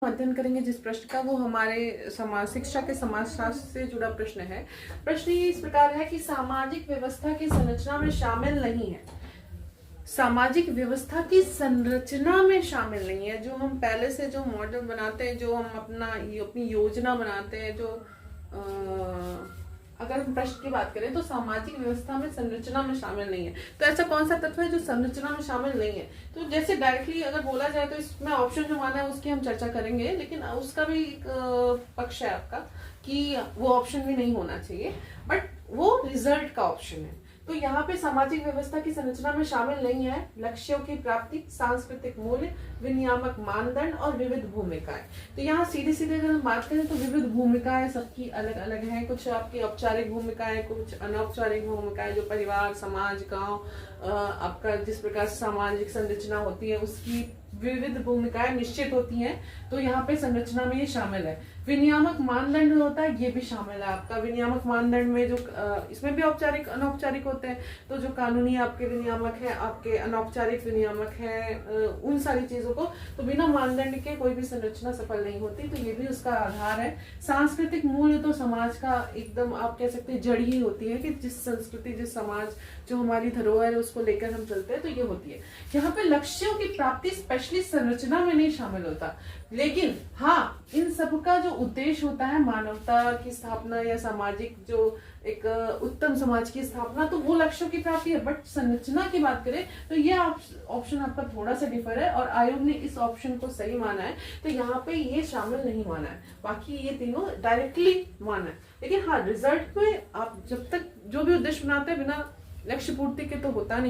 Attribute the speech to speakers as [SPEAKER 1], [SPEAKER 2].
[SPEAKER 1] अध्ययन करेंगे जिस प्रश्न का वो हमारे समाज शिक्षा के समाजशास्त्र से जुड़ा प्रश्न है। प्रश्न ये इस प्रकार है कि सामाजिक व्यवस्था की संरचना में शामिल नहीं है। सामाजिक व्यवस्था की संरचना में शामिल नहीं है। जो हम पहले से जो मॉडल बनाते हैं, जो हम अपनी योजना बनाते हैं, जो अगर हम प्रश्न की बात करें तो सामाजिक व्यवस्था में संरचना में शामिल नहीं है। तो ऐसा कौन सा तत्व है जो संरचना में शामिल नहीं है? तो जैसे डायरेक्टली अगर बोला जाए तो इसमें ऑप्शन जो माना है उसकी हम चर्चा करेंगे, लेकिन उसका भी एक पक्ष है आपका कि वो ऑप्शन भी नहीं होना चाहिए, बट वो रिजल्ट का ऑप्शन है। तो यहाँ पे सामाजिक व्यवस्था की संरचना में शामिल नहीं है लक्ष्यों की प्राप्ति, सांस्कृतिक मूल्य, विनियामक मानदंड और विविध भूमिकाएं। तो यहाँ सीधे सीधे अगर हम बात करें तो विविध भूमिकाएं सबकी अलग अलग हैं। कुछ आपकी औपचारिक भूमिकाएं, कुछ अनौपचारिक भूमिकाएं, जो परिवार, समाज, गांव, आपका जिस प्रकार सामाजिक संरचना होती है उसकी विविध भूमिकाएं निश्चित होती हैं। तो यहाँ पे संरचना में ये शामिल है। विनियामक मानदंड होता है, ये भी शामिल है आपका। विनियामक मानदंड में जो इसमें भी औपचारिक अनौपचारिक होते हैं। तो जो कानूनी आपके विनियामक है, आपके अनौपचारिक विनियामक है, उन सारी चीजों को, तो बिना मानदंड के कोई भी संरचना सफल नहीं होती। तो ये भी उसका आधार है। सांस्कृतिक मूल्य तो समाज का एकदम आप कह सकते हैं जड़ ही होती है कि जिस संस्कृति, जिस समाज, जो हमारी धरोहर है उसको लेकर हम चलते हैं, तो ये होती है। यहाँ पे लक्ष्यों की प्राप्ति स्पेशली संरचना में नहीं शामिल होता, लेकिन हाँ इन सब का जो उद्देश्य होता है मानवता की स्थापना या सामाजिक जो एक उत्तम समाज की स्थापना, तो वो लक्ष्यों की प्राप्ति है। बट संरचना की बात करें तो ये ऑप्शन आपका थोड़ा सा डिफर है और आयोग ने इस ऑप्शन को सही माना है। तो यहाँ पे ये शामिल नहीं माना है, बाकी ये तीनों डायरेक्टली माना है। लेकिन हाँ रिजल्ट में आप जब तक जो भी उद्देश्य बनाते हैं बिना लक्ष्य पूर्ति के तो होता नहीं।